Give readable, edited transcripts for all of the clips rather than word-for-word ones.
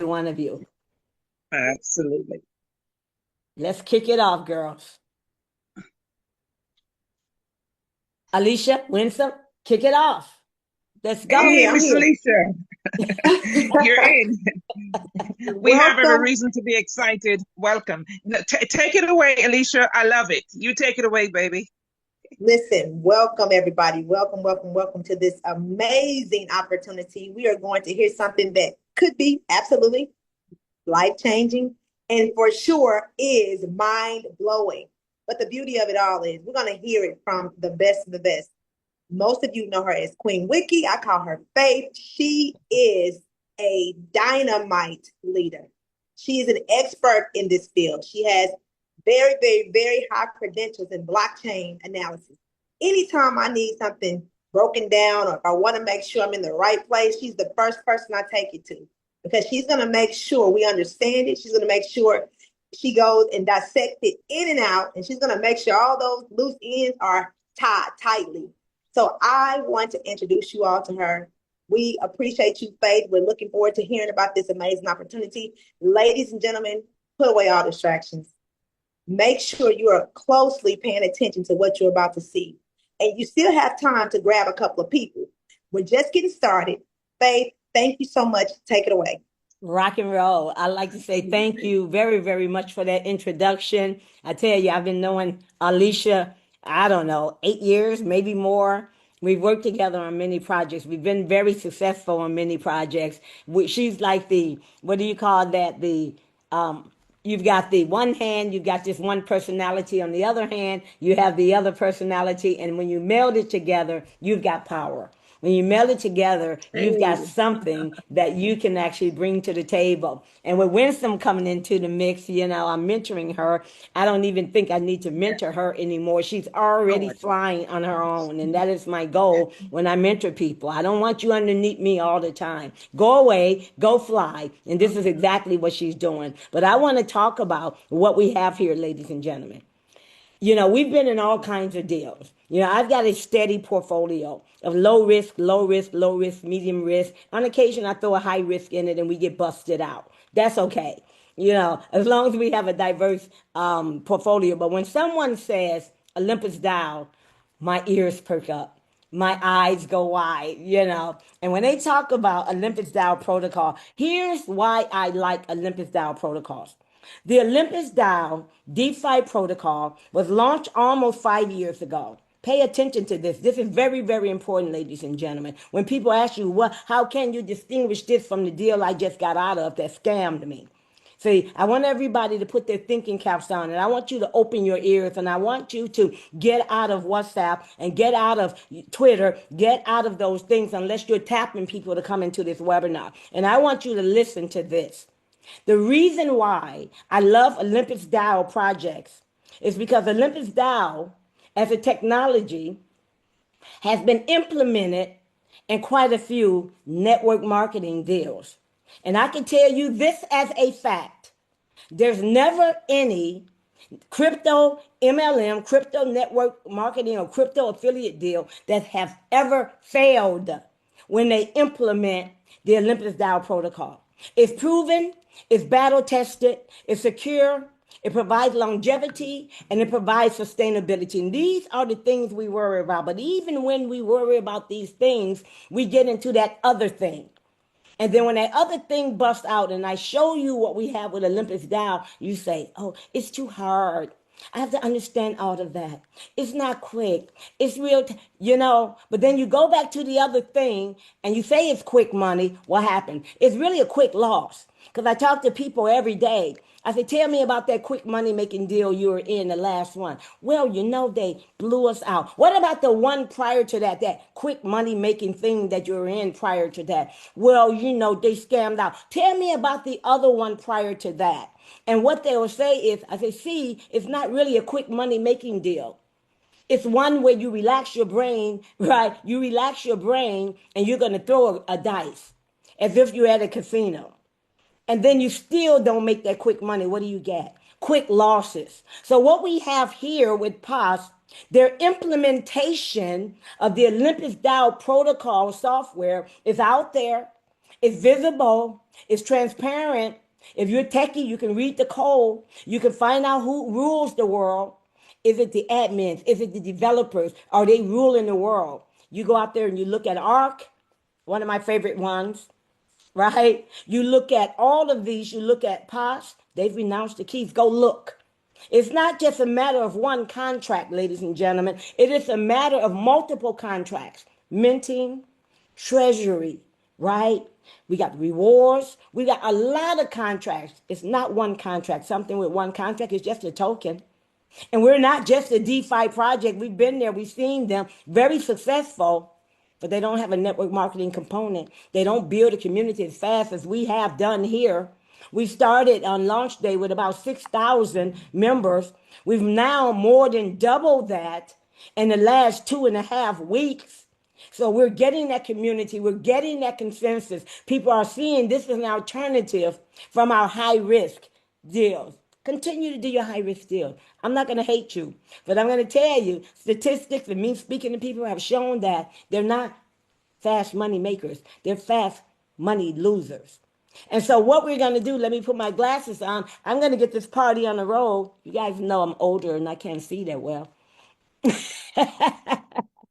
one of you. Absolutely. Let's kick it off, girls. Alicia, Winsome, kick it off. Let's I'm go. Hey, here. I'm Miss here. Alicia, you're in. We have every Welcome. reason to be excited. Welcome. No, take it away, Alicia. I love it. You take it away, baby. Listen, welcome everybody. Welcome, welcome, welcome to this amazing opportunity. We are going to hear something that could be absolutely life changing and for sure is mind blowing. But the beauty of it all is we're going to hear it from the best of the best. Most of you know her as Queen Wiki. I call her Faith. She is a dynamite leader. She is an expert in this field. She has very, very, very high credentials in blockchain analysis. Anytime I need something broken down or if I want to make sure I'm in the right place, she's the first person I take it to because she's going to make sure we understand it. She's going to make sure she goes and dissect it in and out, and she's going to make sure all those loose ends are tied tightly. So I want to introduce you all to her. We appreciate you, Faith. We're looking forward to hearing about this amazing opportunity. Ladies and gentlemen, put away all distractions. Make sure you are closely paying attention to what you're about to see. And you still have time to grab a couple of people. We're just getting started. Faith, thank you so much. Take it away. Rock and roll. I'd like to say thank you very, very much for that introduction. I tell you, I've been knowing Alicia, I don't know, 8 years, maybe more. We've worked together on many projects. We've been very successful on many projects. She's like the, what do you call that? Um, you've got the one hand, you've got this one personality. On the other hand, you have the other personality. And when you meld it together, you've got power. When you meld it together, you've got Hey. something that you can actually bring to the table. And with Winsome coming into the mix, I'm mentoring her. I don't even think I need to mentor her anymore. She's already flying on her own. And that is my goal when I mentor people. I don't want you underneath me all the time. Go away, go fly. And this is exactly what she's doing. But I want to talk about what we have here, ladies and gentlemen. We've been in all kinds of deals. I've got a steady portfolio of low risk, low risk, low risk, medium risk. On occasion, I throw a high risk in it and we get busted out. That's okay. As long as we have a diverse portfolio. But when someone says Olympus Dow, my ears perk up. My eyes go wide. And when they talk about Olympus Dow protocol, here's why I like Olympus Dow protocols. The Olympus DAO DeFi protocol was launched almost 5 years ago. Pay attention to this. This is very, very important, ladies and gentlemen. When people ask you, how can you distinguish this from the deal I just got out of that scammed me? See, I want everybody to put their thinking caps on, and I want you to open your ears, and I want you to get out of WhatsApp and get out of Twitter, get out of those things unless you're tapping people to come into this webinar. And I want you to listen to this. The reason why I love Olympus DAO projects is because Olympus DAO, as a technology, has been implemented in quite a few network marketing deals. And I can tell you this as a fact. There's never any crypto MLM, crypto network marketing, or crypto affiliate deal that have ever failed when they implement the Olympus DAO protocol. It's proven, it's battle tested, it's secure, it provides longevity, and it provides sustainability. And these are the things we worry about. But even when we worry about these things, we get into that other thing. And then when that other thing busts out and I show you what we have with Olympus Down, you say, oh, it's too hard. I have to understand all of that. It's not quick. It's real, but then you go back to the other thing and you say it's quick money. What happened? It's really a quick loss. Because I talk to people every day. I said, tell me about that quick money making deal you were in, the last one. Well, they blew us out. What about the one prior to that, that quick money making thing that you were in prior to that? Well, they scammed out. Tell me about the other one prior to that. And what they will say is, I say, see, it's not really a quick money making deal. It's one where you relax your brain, right? You relax your brain and you're going to throw a dice as if you're at a casino, and then you still don't make that quick money. What do you get? Quick losses. So what we have here with POS, their implementation of the Olympus DAO protocol software is out there. It's visible. It's transparent. If you're techie, you can read the code. You can find out who rules the world. Is it the admins? Is it the developers? Are they ruling the world? You go out there and you look at ARC, one of my favorite ones, right? You look at all of these, you look at POS, they've renounced the keys. Go look. It's not just a matter of one contract, ladies and gentlemen. It is a matter of multiple contracts. Minting, treasury, right? We got rewards. We got a lot of contracts. It's not one contract. Something with one contract is just a token. And we're not just a DeFi project. We've been there. We've seen them very successful, but they don't have a network marketing component. They don't build a community as fast as we have done here. We started on launch day with about 6,000 members. We've now more than doubled that in the last 2.5 weeks. So we're getting that community. We're getting that consensus. People are seeing this is an alternative from our high risk deals. Continue to do your high risk deals. I'm not going to hate you, but I'm going to tell you statistics and me speaking to people have shown that they're not fast money makers. They're fast money losers. And so what we're going to do, let me put my glasses on. I'm going to get this party on the road. You guys know I'm older and I can't see that well.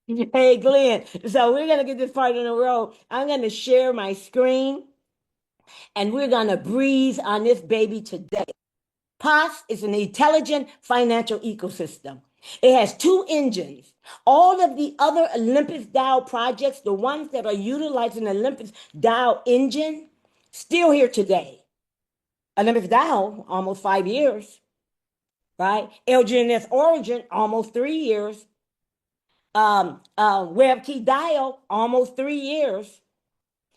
Hey, Glenn. So we're going to get this party on the road. I'm going to share my screen and we're going to breeze on this baby today. POS is an intelligent financial ecosystem. It has 2 engines. All of the other Olympus DAO projects, the ones that are utilizing Olympus DAO engine, still here today. Olympus DAO, almost 5 years, right? LGNS Origin, almost 3 years. WebKey DAO, almost 3 years.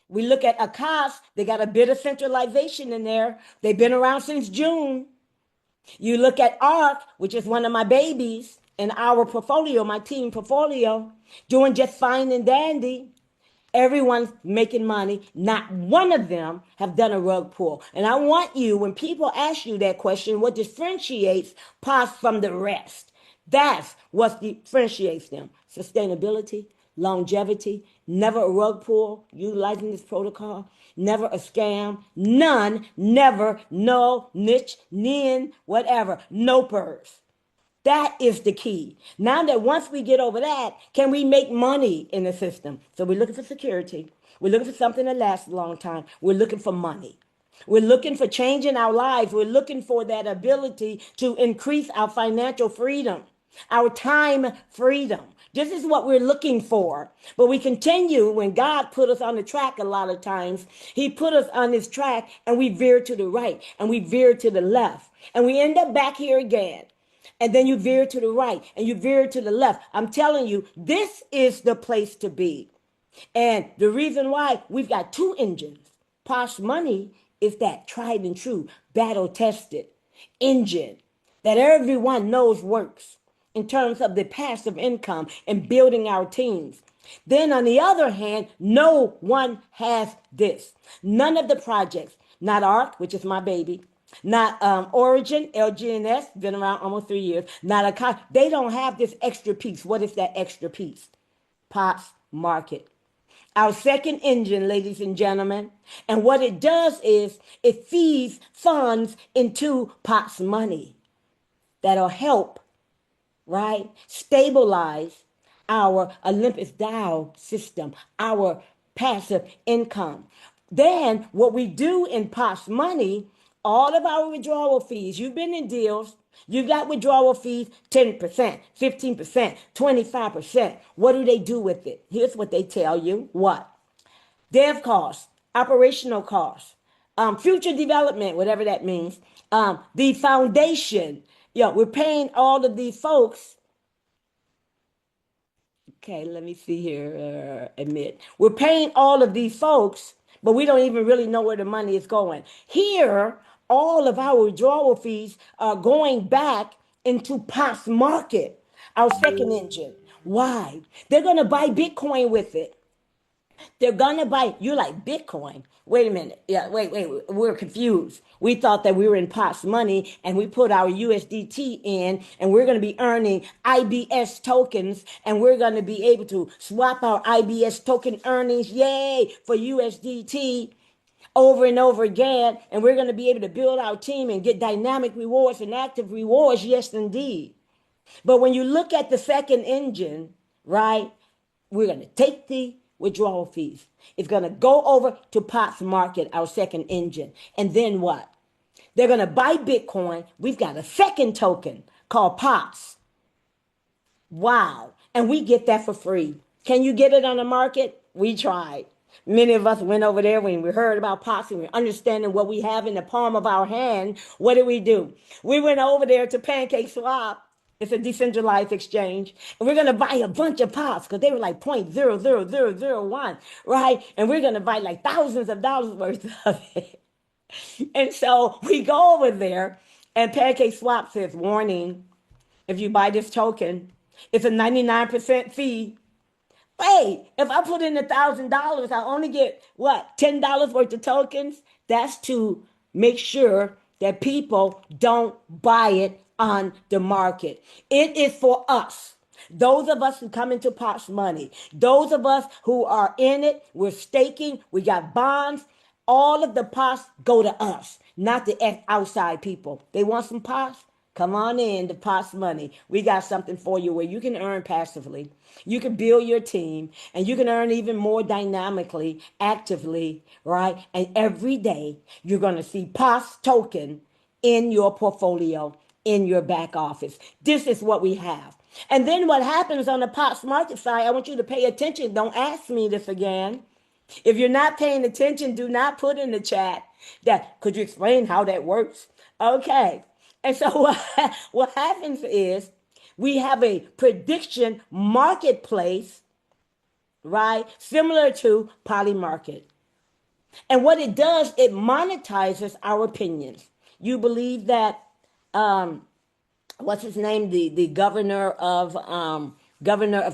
We look at Akas, they got a bit of centralization in there. They've been around since June. You look at ARC, which is one of my babies in our portfolio, my team portfolio, doing just fine and dandy. Everyone's making money. Not one of them have done a rug pull. And I want you, when people ask you that question, what differentiates POS from the rest? That's what differentiates them. Sustainability, longevity, never a rug pull, utilizing this protocol, never a scam, none, never, no, niche, nin, whatever, no purse. That is the key. Now that once we get over that, can we make money in the system? So we're looking for security. We're looking for something that lasts a long time. We're looking for money. We're looking for changing our lives. We're looking for that ability to increase our financial freedom, our time freedom. This is what we're looking for. But we continue, when God put us on the track a lot of times, he put us on this track and we veer to the right and we veer to the left. And we end up back here again. And then you veer to the right and you veer to the left. I'm telling you, this is the place to be. And the reason why we've got 2 engines. POS Money is that tried and true, battle tested engine that everyone knows works in terms of the passive income and building our teams. Then on the other hand, no one has this. None of the projects, not ARC, which is my baby, not Origin, LGNS, been around almost 3 years, not Akas, they don't have this extra piece. What is that extra piece? POS Market. Our second engine, ladies and gentlemen. And what it does is it feeds funds into POS Money that'll help, right, stabilize our Olympus DAO system, our passive income. Then what we do in POS Money, all of our withdrawal fees, you've been in deals, you got withdrawal fees, 10%, 15%, 25%. What do they do with it? Here's what they tell you. What? Dev costs, operational costs, future development, whatever that means, the foundation. We're paying all of these folks. Okay, let me see here. Admit. We're paying all of these folks, but we don't even really know where the money is going. Here, all of our withdrawal fees are going back into POS Market, our second engine. Why? They're going to buy Bitcoin with it. They're going to buy, you're like, Bitcoin? Wait a minute. Yeah, wait, we're confused. We thought that we were in POS Money and we put our USDT in and we're going to be earning IBS tokens and we're going to be able to swap our IBS token earnings, yay, for USDT. over and over again, and we're going to be able to build our team and get dynamic rewards and active rewards. Yes, indeed. But when you look at the second engine, right, we're going to take the withdrawal fees. It's going to go over to POTS Market, our second engine. And then what? They're going to buy Bitcoin. We've got a second token called POTS. Wow. And we get that for free. Can you get it on the market? We tried. Many of us went over there when we heard about POTS and we're understanding what we have in the palm of our hand. What did we do? We went over there to Pancake Swap. It's a decentralized exchange. And we're going to buy a bunch of POTS because they were like 0.00001, right? And we're going to buy like thousands of dollars worth of it. And so we go over there and Pancake Swap says, warning, if you buy this token, it's a 99% fee. Hey, if I put in $1,000, I only get what, $10 worth of tokens? That's to make sure that people don't buy it on the market. It is for us. Those of us who come into POTS Money, those of us who are in it, we're staking, we got bonds. All of the POTS go to us, not the outside people. They want some POTS? Come on in to POTS Money. We got something for you where you can earn passively. You can build your team and you can earn even more dynamically, actively, right? And every day you're going to see POTS token in your portfolio, in your back office. This is what we have. And then what happens on the POTS market side, I want you to pay attention. Don't ask me this again. If you're not paying attention, do not put in the chat that, could you explain how that works? Okay. And so what happens is we have a prediction marketplace, right? Similar to Polymarket. And what it does, it monetizes our opinions. You believe that, what's his name? The governor of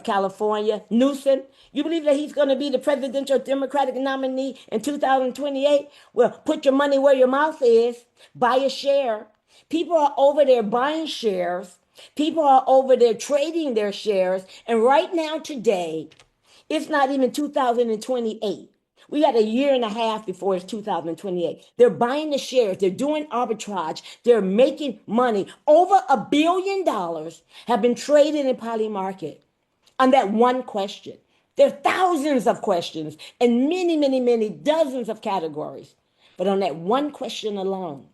California, Newsom. You believe that he's going to be the presidential Democratic nominee in 2028? Well, put your money where your mouth is. Buy a share. People are over there buying shares. People are over there trading their shares. And right now, today, it's not even 2028. We got a year and a half before it's 2028. They're buying the shares. They're doing arbitrage. They're making money. Over $1 billion have been traded in Polymarket on that one question. There are thousands of questions and many, many, many dozens of categories. But on that one question alone,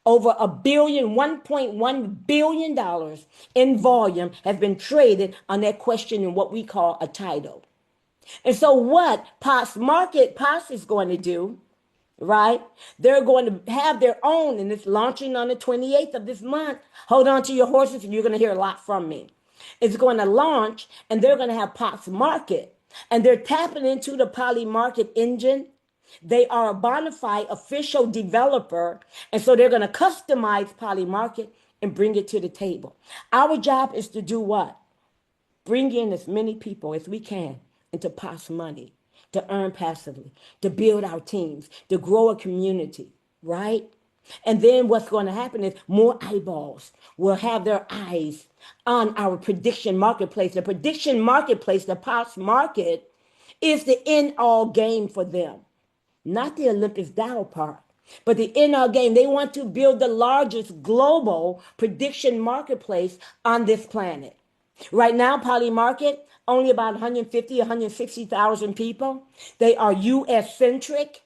over $1.1 billion in volume has been traded on that question in what we call a title. And so what POTS is going to do, right? They're going to have their own, and it's launching on the 28th of this month. Hold on to your horses, and you're going to hear a lot from me. It's going to launch, and they're going to have POTS Market, and they're tapping into the Polymarket engine. They are a bona fide official developer, and so they're going to customize Polymarket and bring it to the table. Our job is to do what? Bring in as many people as we can into POTS Money, to earn passively, to build our teams, to grow a community, right? And then what's going to happen is more eyeballs will have their eyes on our prediction marketplace. The prediction marketplace, the POTS Market, is the end-all game for them. Not the Olympus Dow part, but the end-all game. They want to build the largest global prediction marketplace on this planet. Right now, Polymarket, only about 150, 160,000 people. They are U.S.-centric.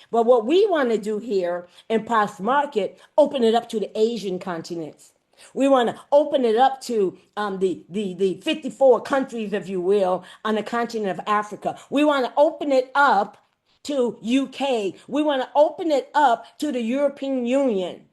But what we want to do here in POTS Market, open it up to the Asian continents. We want to open it up to the 54 countries, if you will, on the continent of Africa. We want to open it up to UK. We want to open it up to the European Union.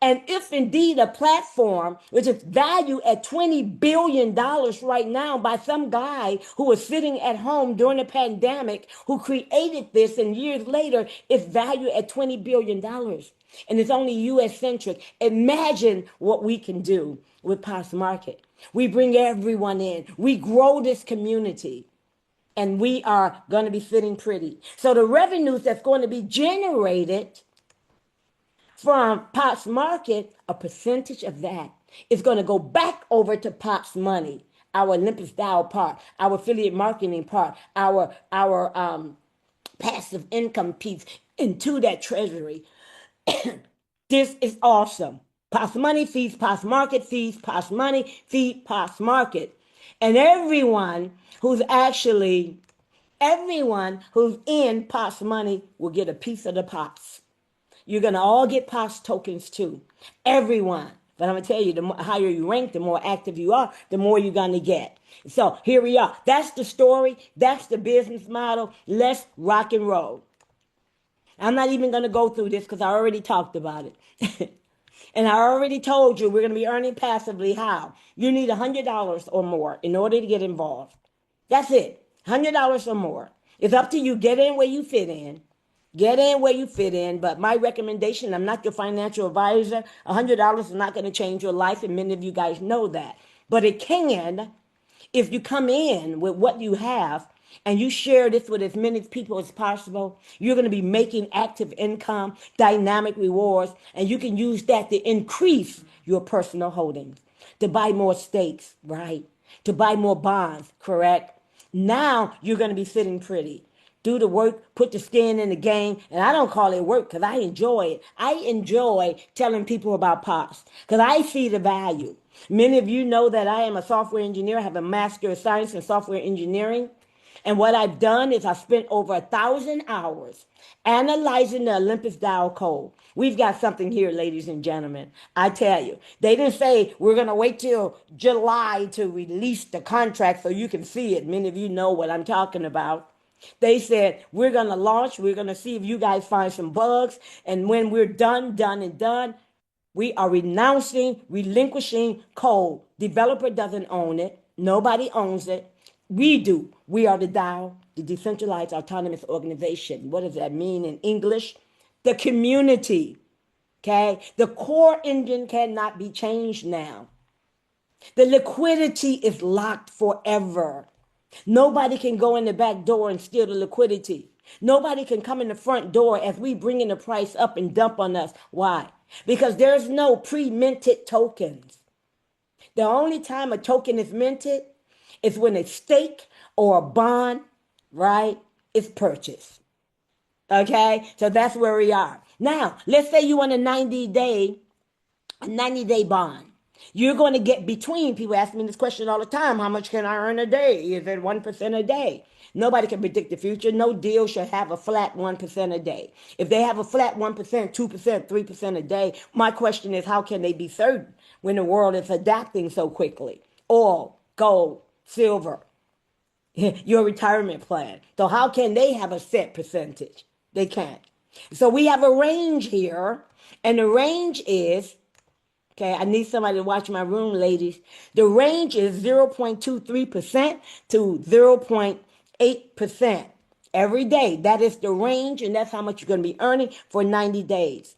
And if indeed a platform which is valued at $20 billion right now by some guy who was sitting at home during the pandemic, who created this, and years later it's valued at $20 billion, and it's only US centric, imagine what we can do with POTS Market. We bring everyone in. We grow this community. And we are going to be sitting pretty. So the revenues that's going to be generated from POTS Market, a percentage of that is going to go back over to POTS Money, our Olympus Dow part, our affiliate marketing part, our passive income piece into that treasury. This is awesome. Pos money feeds pos market feeds pos money feed pos market. And everyone who's in pos money will get a piece of the pos. You're going to all get POS tokens too. Everyone. But I'm going to tell you, the higher you rank, the more active you are, the more you're going to get. So here we are. That's the story. That's the business model. Let's rock and roll. I'm not even going to go through this because I already talked about it. And I already told you we're going to be earning passively how. You need $100 or more in order to get involved. That's it. $100 or more. It's up to you. Get in where you fit in. Get in where you fit in. But my recommendation, I'm not your financial advisor. $100 is not going to change your life, and many of you guys know that. But it can if you come in with what you have and you share this with as many people as possible. You're going to be making active income, dynamic rewards, and you can use that to increase your personal holdings, to buy more stakes, right? To buy more bonds, correct? Now you're going to be sitting pretty. Do the work, put the skin in the game. And I don't call it work because I enjoy it. I enjoy telling people about POS because I see the value. Many of you know that I am a software engineer. I have a Master of Science in Software Engineering. And what I've done is I've spent over 1,000 hours analyzing the Olympus Dial code. We've got something here, ladies and gentlemen. I tell you, they didn't say we're going to wait till July to release the contract so you can see it. Many of you know what I'm talking about. They said, we're going to launch. We're going to see if you guys find some bugs. And when we're done, we are relinquishing code. Developer doesn't own it. Nobody owns it. We do. We are the DAO, the Decentralized Autonomous Organization. What does that mean in English? The community. Okay? The core engine cannot be changed now. The liquidity is locked forever. Nobody can go in the back door and steal the liquidity. Nobody can come in the front door as we bring in the price up and dump on us. Why? Because there's no pre-minted tokens. The only time a token is minted is when a stake or a bond, right, is purchased. Okay? So that's where we are. Now, let's say you want a 90-day bond. You're going to get between, people ask me this question all the time, how much can I earn a day? Is it 1% a day? Nobody can predict the future. No deal should have a flat 1% a day. If they have a flat 1%, 2%, 3% a day, my question is, how can they be certain when the world is adapting so quickly? Oil, gold, silver, your retirement plan. So how can they have a set percentage? They can't. So we have a range here, and the range is, okay, I need somebody to watch my room, ladies. The range is 0.23% to 0.8% every day. That is the range, and that's how much you're going to be earning for 90 days.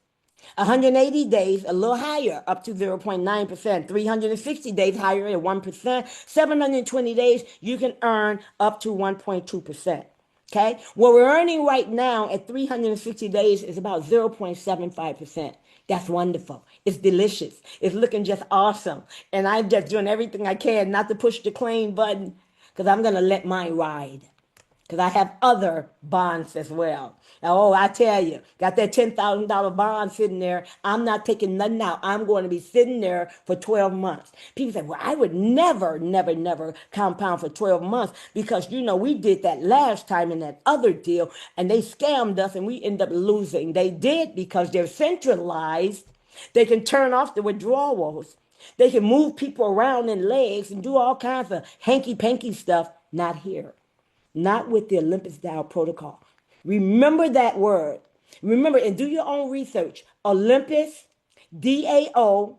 180 days, a little higher, up to 0.9%. 360 days, higher at 1%. 720 days, you can earn up to 1.2%. Okay? What we're earning right now at 360 days is about 0.75%. That's wonderful. It's delicious. It's looking just awesome. And I'm just doing everything I can not to push the claim button because I'm going to let mine ride. Because I have other bonds as well. Oh, I tell you, got that $10,000 bond sitting there. I'm not taking nothing out. I'm going to be sitting there for 12 months. People say, well, I would never compound for 12 months because, you know, we did that last time in that other deal and they scammed us and we end up losing. They did because they're centralized. They can turn off the withdrawals. They can move people around in legs and do all kinds of hanky-panky stuff. Not here. Not with the Olympus DAO protocol. Remember that word. Remember and do your own research. Olympus, DAO,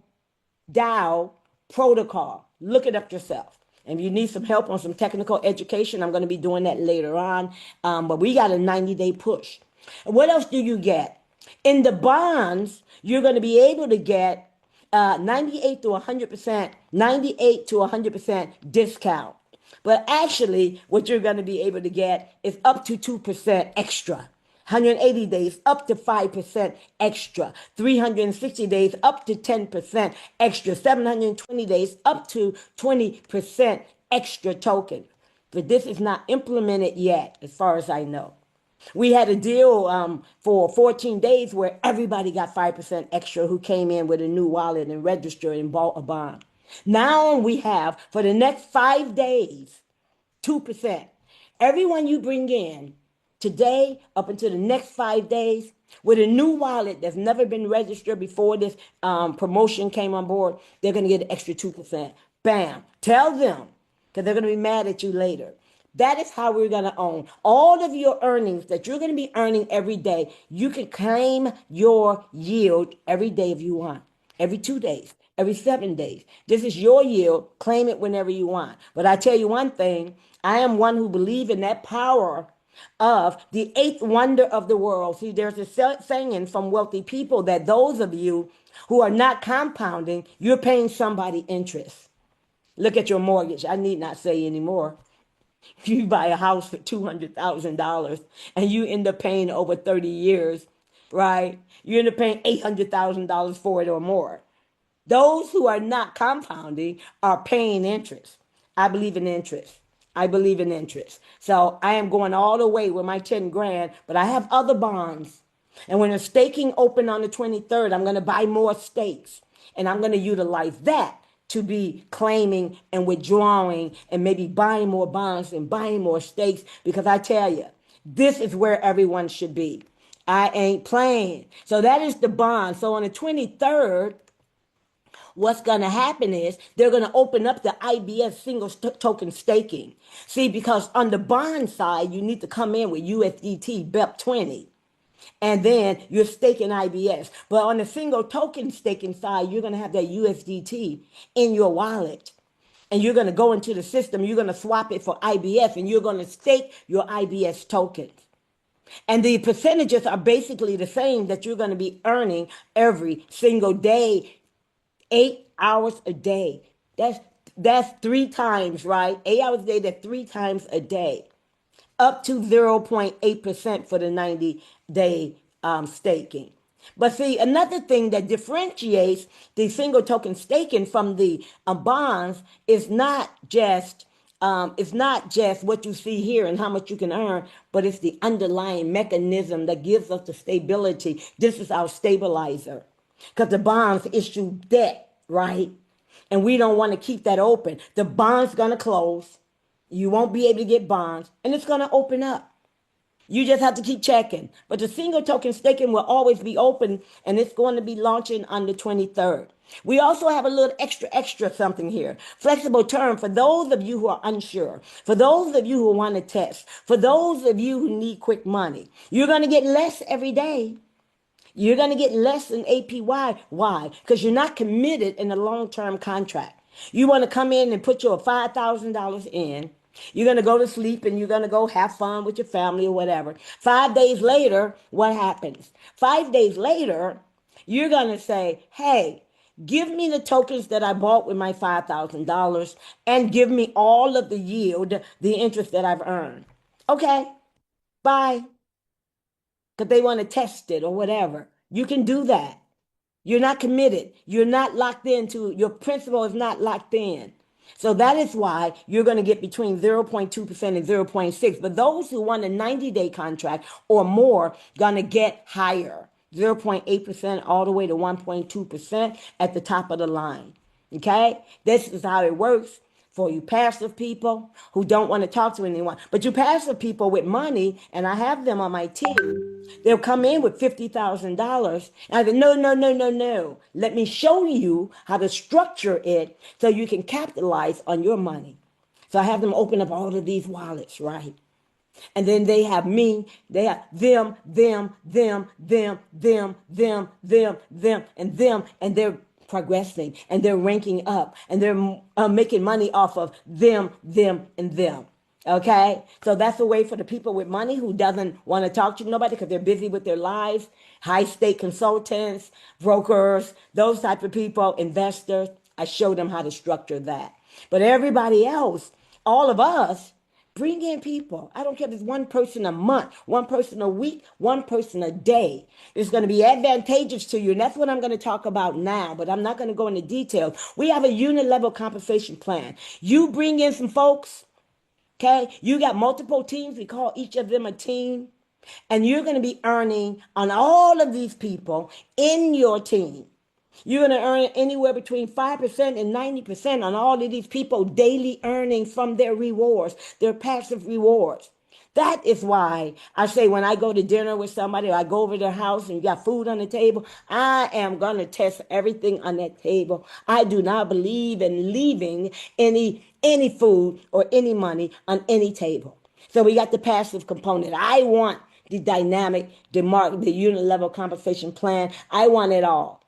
DAO protocol. Look it up yourself. And if you need some help on some technical education, I'm going to be doing that later on. But we got a 90-day push. What else do you get? In the bonds, you're going to be able to get 98 to 100% discount. But actually, what you're going to be able to get is up to 2% extra. 180 days, up to 5% extra. 360 days, up to 10% extra. 720 days, up to 20% extra token. But this is not implemented yet, as far as I know. We had a deal for 14 days where everybody got 5% extra who came in with a new wallet and registered and bought a bond. Now we have for the next 5 days 2%. Everyone you bring in today up until the next 5 days with a new wallet that's never been registered before this promotion came on board, they're going to get an extra 2%. Bam. Tell them because they're going to be mad at you later. That is how we're going to own all of your earnings that you're going to be earning every day. You can claim your yield every day if you want, every 2 days, every 7 days. This is your yield. Claim it whenever you want. But I tell you one thing, I am one who believes in that power of the eighth wonder of the world. See, there's a saying from wealthy people that those of you who are not compounding, you're paying somebody interest. Look at your mortgage. I need not say anymore. You buy a house for $200,000 and you end up paying over 30 years, right? You end up paying $800,000 for it or more. Those who are not compounding are paying interest. I believe in interest. I believe in interest. So I am going all the way with my 10 grand, but I have other bonds. And when the staking open on the 23rd, I'm going to buy more stakes and I'm going to utilize that to be claiming and withdrawing and maybe buying more bonds and buying more stakes because I tell you, this is where everyone should be. I ain't playing. So that is the bond. So on the 23rd, what's going to happen is they're going to open up the IBS single token staking. See, because on the bond side, you need to come in with USDT BEP20. And then you're staking IBS. But on the single token staking side, you're going to have that USDT in your wallet. And you're going to go into the system. You're going to swap it for IBS. And you're going to stake your IBS tokens. And the percentages are basically the same that you're going to be earning every single day. 8 hours a day. That's 3 times, right? 8 hours a day, that's 3 times a day. Up to 0.8% for the 90-day staking. But see, another thing that differentiates the single token staking from the bonds is not just what you see here and how much you can earn, but it's the underlying mechanism that gives us the stability. This is our stabilizer. Because the bonds issue debt, right? And we don't want to keep that open. The bond's going to close. You won't be able to get bonds, and it's going to open up. You just have to keep checking. But the single token staking will always be open, and it's going to be launching on the 23rd. We also have a little extra something here. Flexible term for those of you who are unsure, for those of you who want to test, for those of you who need quick money. You're going to get less every day. You're going to get less than APY. Why? Because you're not committed in a long-term contract. You want to come in and put your $5,000 in. You're going to go to sleep and you're going to go have fun with your family or whatever. 5 days later, what happens? 5 days later, you're going to say, hey, give me the tokens that I bought with my $5,000 and give me all of the yield, the interest that I've earned. Okay, bye. Because they want to test it or whatever. You can do that. You're not committed. You're not locked into, your principal is not locked in. So that is why you're going to get between 0.2% and 0.6. But those who want a 90-day contract or more going to get higher, 0.8% all the way to 1.2% at the top of the line. Okay? This is how it works for you passive people who don't want to talk to anyone. But you passive people with money, and I have them on my team, they'll come in with $50,000. And I said, no. Let me show you how to structure it so you can capitalize on your money. So I have them open up all of these wallets, right? And then they have me, they have them, and they're progressing and they're ranking up and they're making money off of them, and them. Okay, so that's a way for the people with money who doesn't want to talk to nobody because they're busy with their lives. High stake consultants, brokers, those type of people, investors. I show them how to structure that. But everybody else, all of us, bring in people. I don't care if it's one person a month, one person a week, one person a day. It's going to be advantageous to you. And that's what I'm going to talk about now, but I'm not going to go into details. We have a unit level compensation plan. You bring in some folks, okay? You got multiple teams. We call each of them a team. And you're going to be earning on all of these people in your team. You're going to earn anywhere between 5% and 90% on all of these people daily earning from their rewards, their passive rewards. That is why I say when I go to dinner with somebody or I go over to their house and you got food on the table, I am going to test everything on that table. I do not believe in leaving any food or any money on any table. So we got the passive component. I want the dynamic, the unit level compensation plan. I want it all.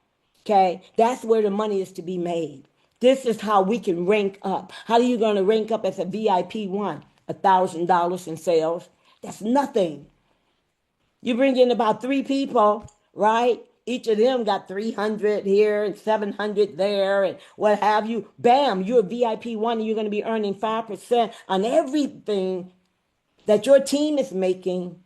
Okay, that's where the money is to be made. This is how we can rank up. How are you going to rank up as a VIP one? $1,000 in sales. That's nothing. You bring in about 3 people, right? Each of them got 300 here and 700 there and what have you. Bam, you're a VIP one and you're going to be earning 5% on everything that your team is making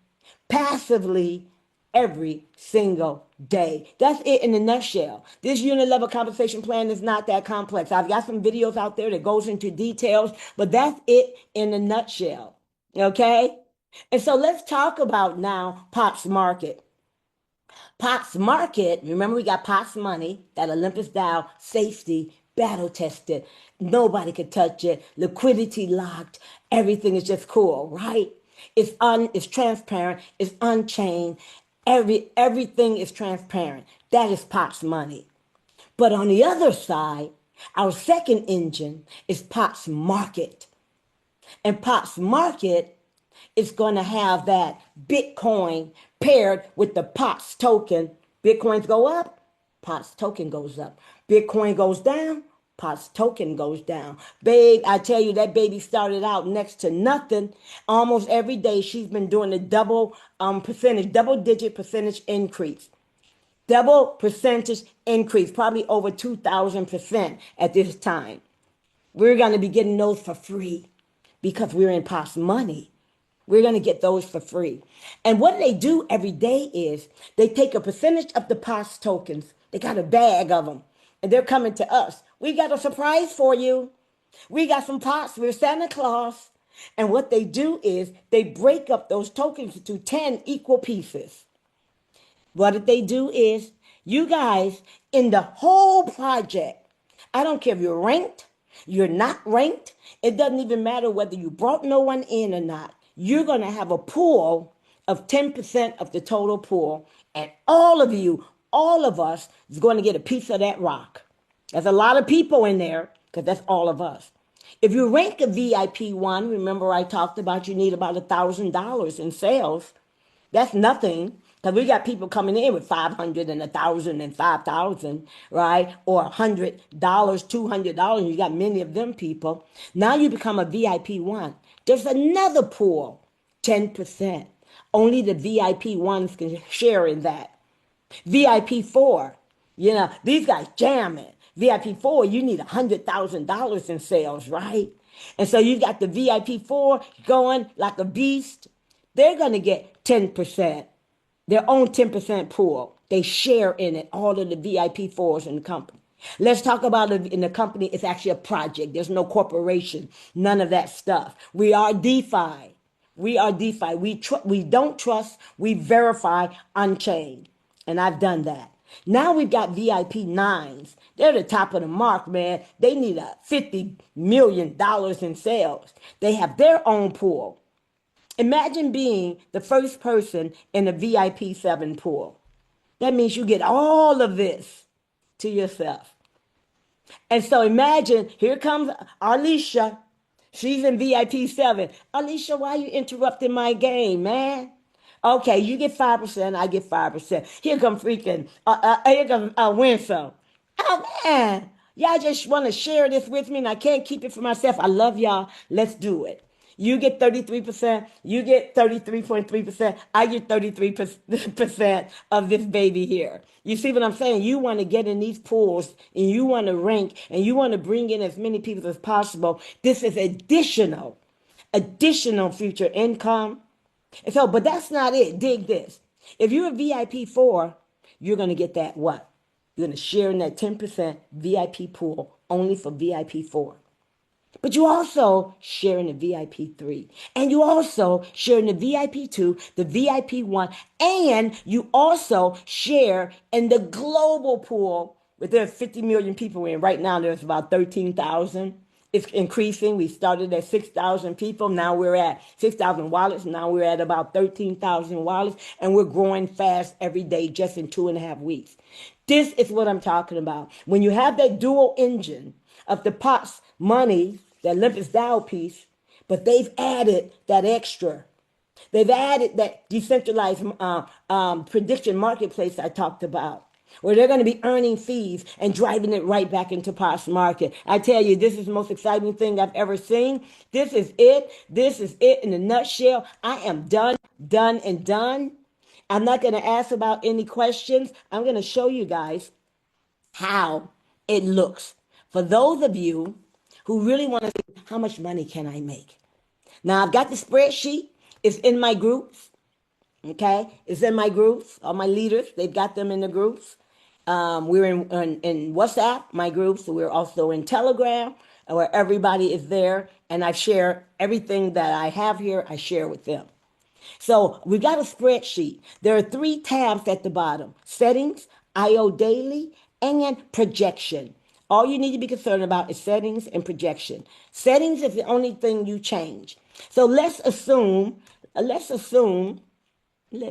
passively every single day. That's it in a nutshell. This unit level compensation plan is not that complex. I've got some videos out there that goes into details, but that's it in a nutshell. Okay? And so let's talk about now Pop's Market. Pop's Market, remember we got Pop's Money, that Olympus Dow safety, battle tested. Nobody could touch it. Liquidity locked. Everything is just cool, right? It's transparent. It's unchained. Everything is transparent. That is Pop's Money. But on the other side, our second engine is Pop's Market. And Pop's Market is going to have that Bitcoin paired with the POTS token. Bitcoins go up, POTS token goes up. Bitcoin goes down, POTS token goes down. Babe, I tell you, that baby started out next to nothing. Almost every day she's been doing a double-digit percentage increase. Double percentage increase, probably over 2,000% at this time. We're going to be getting those for free because we're in POTS Money. We're going to get those for free. And what they do every day is they take a percentage of the POTS tokens. They got a bag of them. And they're coming to us. We got a surprise for you. We got some POTS. We're Santa Claus. And what they do is they break up those tokens into 10 equal pieces. What they do is you guys in the whole project, I don't care if you're ranked, you're not ranked. It doesn't even matter whether you brought no one in or not. You're going to have a pool of 10% of the total pool. And all of you, all of us is going to get a piece of that rock. There's a lot of people in there because that's all of us. If you rank a VIP one, remember I talked about you need about $1,000 in sales. That's nothing. Because we got people coming in with 500 and 1,000 and 5,000, right? Or $100, $200. You got many of them people. Now you become a VIP one. There's another pool, 10%. Only the VIP ones can share in that. VIP 4, these guys jamming. VIP 4, you need $100,000 in sales, right? And so you got the VIP 4 going like a beast. They're going to get 10%, their own 10% pool. They share in it, all of the VIP 4s in the company. Let's talk about it in the company. It's actually a project. There's no corporation, none of that stuff. We are DeFi. We are DeFi. We don't trust, we verify unchained. And I've done that. Now we've got VIP 9s. They're the top of the mark, man. They need $50 million in sales. They have their own pool. Imagine being the first person in a VIP 7 pool. That means you get all of this to yourself. And so imagine, here comes Alicia. She's in VIP 7. Alicia, why are you interrupting my game, man? Okay, you get 5%, I get 5%. Here come Winslow. Oh, man. Y'all just want to share this with me and I can't keep it for myself. I love y'all. Let's do it. You get 33%. You get 33.3%. I get 33% of this baby here. You see what I'm saying? You want to get in these pools and you want to rank and you want to bring in as many people as possible. This is additional future income. And so, but that's not it. Dig this. If you're a VIP 4, you're going to get that what? You're going to share in that 10% VIP pool only for VIP 4. But you also share in the VIP 3. And you also share in the VIP 2, the VIP 1. And you also share in the global pool where there are 50 million people in. Right now, there's about 13,000. It's increasing. We started at 6,000 people. Now we're at 6,000 wallets. Now we're at about 13,000 wallets. And we're growing fast every day just in 2.5 weeks. This is what I'm talking about. When you have that dual engine of the POTS money, that Olympus Dow piece, but they've added that extra. They've added that decentralized prediction marketplace I talked about, where they're going to be earning fees and driving it right back into POTS market. I tell you, this is the most exciting thing I've ever seen. This is it. This is it in a nutshell. I am done, done, and done. I'm not going to ask about any questions. I'm going to show you guys how it looks. For those of you who really want to see how much money can I make. Now I've got the spreadsheet. It's in my groups. Okay, it's in my groups. All my leaders, they've got them in the groups. We're in WhatsApp, my groups. We're also in Telegram, where everybody is there, and I share everything that I have here. I share with them. So we've got a spreadsheet. There are 3 tabs at the bottom: settings, IO daily, and projection. All you need to be concerned about is settings and projection. Settings is the only thing you change. So let's assume, let's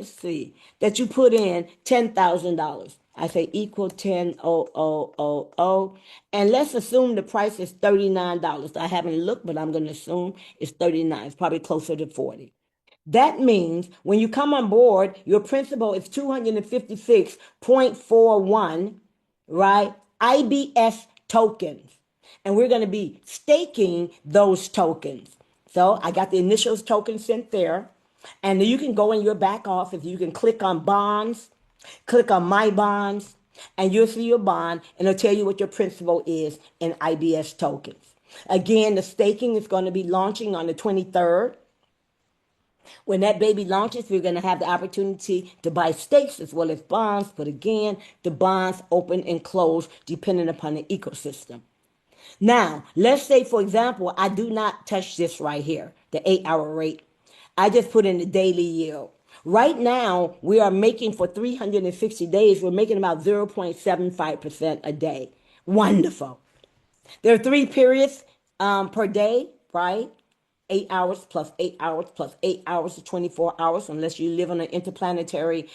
see, that you put in $10,000. I say equal 10,000. And let's assume the price is $39. I haven't looked, but I'm going to assume it's 39. It's probably closer to 40. That means when you come on board, your principal is 256.41, right? IBS tokens. And we're going to be staking those tokens. So I got the initials token sent there. And you can go in your back office. You can click on bonds, click on my bonds, and you'll see your bond, and it'll tell you what your principal is in IBS tokens. Again, the staking is going to be launching on the 23rd. When that baby launches, we're going to have the opportunity to buy stakes as well as bonds. But again, the bonds open and close depending upon the ecosystem. Now, let's say, for example, I do not touch this right here, the 8-hour rate. I just put in the daily yield. Right now, we are making for 360 days, we're making about 0.75% a day. Wonderful. There are 3 periods per day, right? 8 hours plus 8 hours plus 8 hours is 24 hours, unless you live on an interplanetary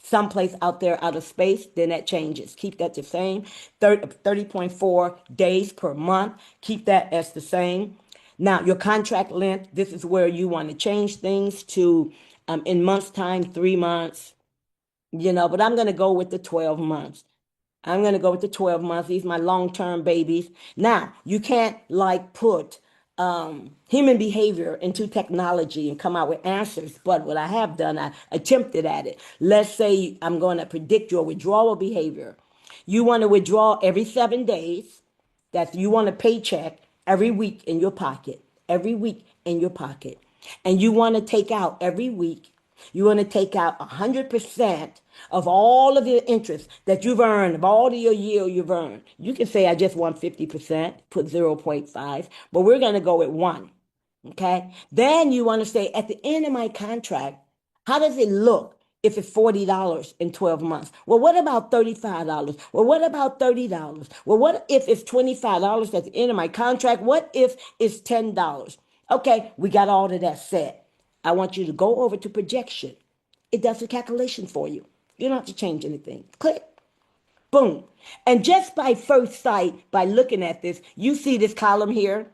someplace out there out of space, then that changes. Keep that the same. 30.4 days per month. Keep that as the same. Now, your contract length, this is where you want to change things to in months' time, 3 months, but I'm going to go with the 12 months. I'm going to go with the 12 months. These are my long-term babies. Now, you can't put human behavior into technology and come out with answers. But what I have done, I attempted at it. Let's say I'm going to predict your withdrawal behavior. You want to withdraw every 7 days. You want a paycheck every week in your pocket, every week in your pocket. And you want to take out every week, you want to take out 100% of all of your interest that you've earned, of all of your yield you've earned. You can say, I just want 50%, put 0.5, but we're going to go with 1. Okay. Then you want to say, at the end of my contract, how does it look if it's $40 in 12 months? Well, what about $35? Well, what about $30? Well, what if it's $25 at the end of my contract? What if it's $10? Okay, we got all of that set. I want you to go over to projection. It does the calculation for you. You don't have to change anything. Click. Boom. And just by first sight, by looking at this, you see this column here.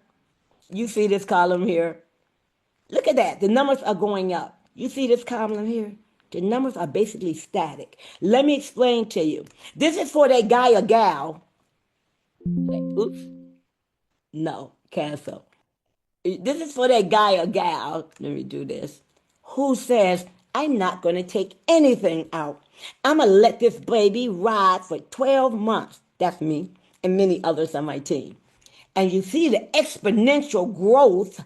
You see this column here. Look at that. The numbers are going up. You see this column here? The numbers are basically static. Let me explain to you. This is for that guy or gal. Oops. No, cancel. This is for that guy or gal. Let me do this. Who says, I'm not going to take anything out. I'm going to let this baby ride for 12 months. That's me and many others on my team. And you see the exponential growth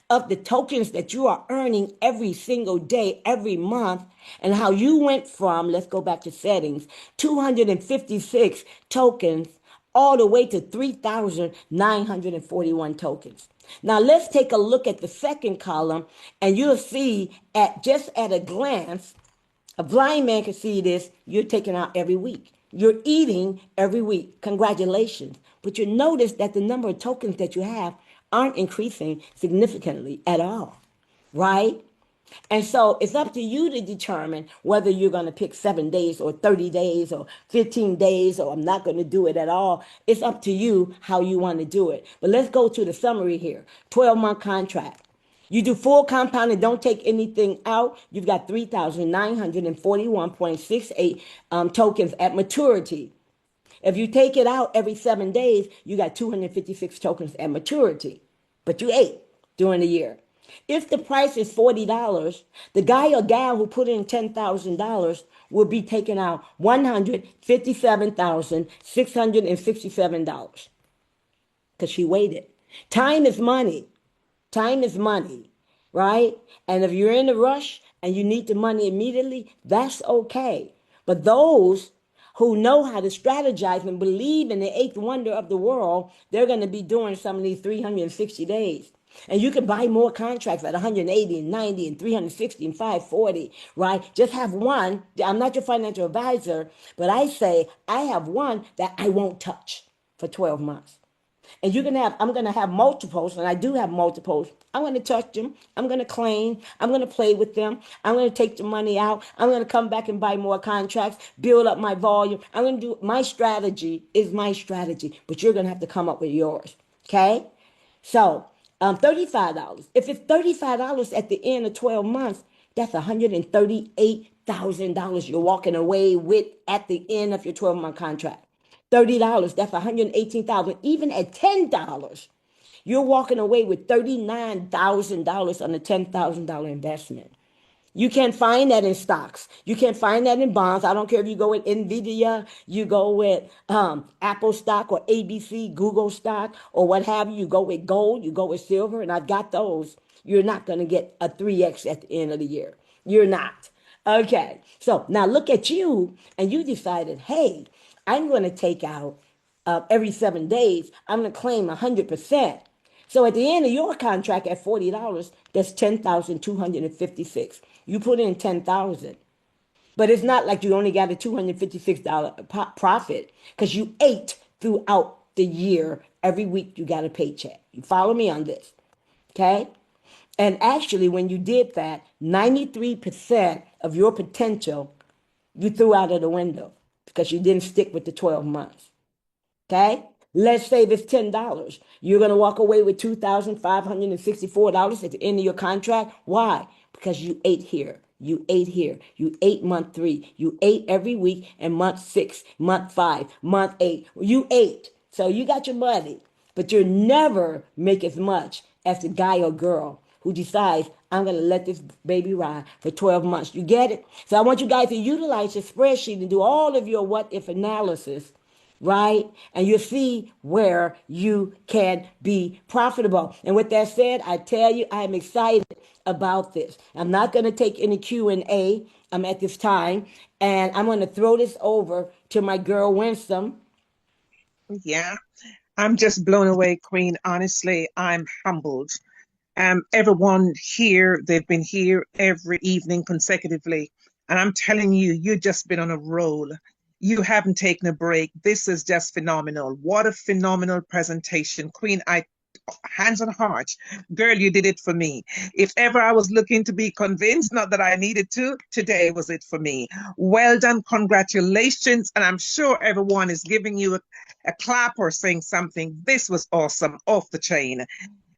of the tokens that you are earning every single day, every month, and how you went from, let's go back to settings, 256 tokens all the way to 3,941 tokens. Now let's take a look at the second column, and you'll see at a glance, a blind man can see this. You're taking out every week. You're eating every week. Congratulations. But you notice that the number of tokens that you have aren't increasing significantly at all, right? And so it's up to you to determine whether you're going to pick 7 days or 30 days or 15 days, or I'm not going to do it at all. It's up to you how you want to do it. But let's go to the summary here. 12-month contract. You do full compound and don't take anything out. You've got 3,941.68 tokens at maturity. If you take it out every 7 days, you got 256 tokens at maturity. But you ate during the year. If the price is $40, the guy or gal who put in $10,000 will be taking out $157,667 because she waited. Time is money. Time is money, right? And if you're in a rush and you need the money immediately, that's okay. But those who know how to strategize and believe in the eighth wonder of the world, they're going to be doing some of these 360 days. And you can buy more contracts at 180 and 90 and 360 and 540, right? Just have one. I'm not your financial advisor, but I say I have one that I won't touch for 12 months. And I'm going to have multiples, and I do have multiples. I'm going to touch them. I'm going to claim. I'm going to play with them. I'm going to take the money out. I'm going to come back and buy more contracts, build up my volume. I'm going to do my strategy is my strategy, but you're going to have to come up with yours. Okay? So, $35. If it's $35 at the end of 12 months, that's $138,000 you're walking away with at the end of your 12-month contract. $30, that's $118,000. Even at $10, you're walking away with $39,000 on a $10,000 investment. You can't find that in stocks. You can't find that in bonds. I don't care if you go with Nvidia, you go with Apple stock or ABC, Google stock, or what have you. You go with gold, you go with silver, and I've got those. You're not going to get a 3x at the end of the year. You're not. Okay. So now look at you, and you decided, hey, I'm going to take out every 7 days. I'm going to claim 100%. So at the end of your contract at $40, that's 10,256. You put in 10,000. But it's not like you only got a $256 profit because you ate throughout the year. Every week you got a paycheck. You follow me on this. Okay? And actually, when you did that, 93% of your potential you threw out of the window because you didn't stick with the 12 months. Okay? Let's say it's $10. You're going to walk away with $2,564 at the end of your contract. Why? Because you ate here. You ate here. You ate month 3. You ate every week, and month 6, month 5, month 8. You ate. So you got your money, but you'll never make as much as the guy or girl who decides, I'm going to let this baby ride for 12 months. You get it? So I want you guys to utilize your spreadsheet and do all of your what if analysis, right? And you'll see where you can be profitable. And with that said, I tell you, I'm excited about this. I'm not going to take any Q&A at this time, and I'm going to throw this over to my girl Winsome. Yeah, I'm just blown away, Queen. Honestly, I'm humbled. Everyone here, they've been here every evening consecutively. And I'm telling you, you've just been on a roll. You haven't taken a break. This is just phenomenal. What a phenomenal presentation. Queen, hands on heart, girl, you did it for me. If ever I was looking to be convinced, not that I needed to, today was it for me. Well done. Congratulations. And I'm sure everyone is giving you a clap or saying something. This was awesome, off the chain.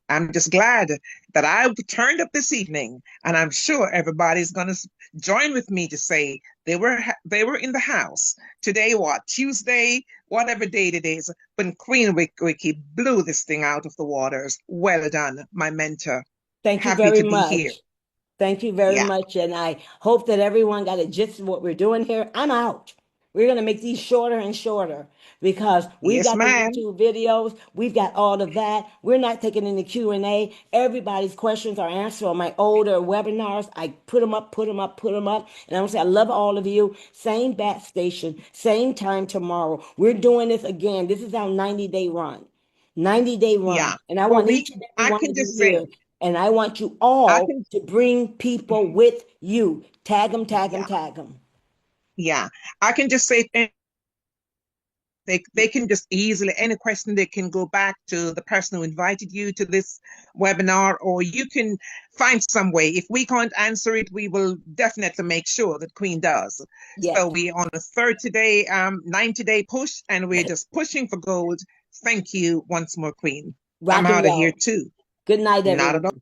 I'm just glad that I turned up this evening, and I'm sure everybody's going to join with me to say they were in the house today. What, Tuesday, whatever date it is, when Queen Wiki blew this thing out of the waters. Well done, my mentor. Thank you Happy very to be much. here. Thank you very Yeah. much, and I hope that everyone got a gist of what we're doing here. I'm out. We're going to make these shorter and shorter because we've Yes, got the ma'am. YouTube videos. We've got all of that. We're not taking any Q&A. Everybody's questions are answered on my older webinars. I put them up, put them up, put them up. And I'm going to say, I love all of you. Same bat station, same time tomorrow. We're doing this again. This is our 90-day run. 90-day run. Yeah. And I Well, want each and every I one can of you just say, here. And I want you I all can, to bring people with you. Tag them, tag them, yeah, tag them. yeah. I can just say, they can just easily, any question, they can go back to the person who invited you to this webinar, or you can find some way. If we can't answer it, we will definitely make sure that Queen does. Yes. So we on a 30-day, 90-day push, and we're just pushing for gold. Thank you once more, Queen. I'm Rock and out of here roll. too. Good night, Not at all. everyone.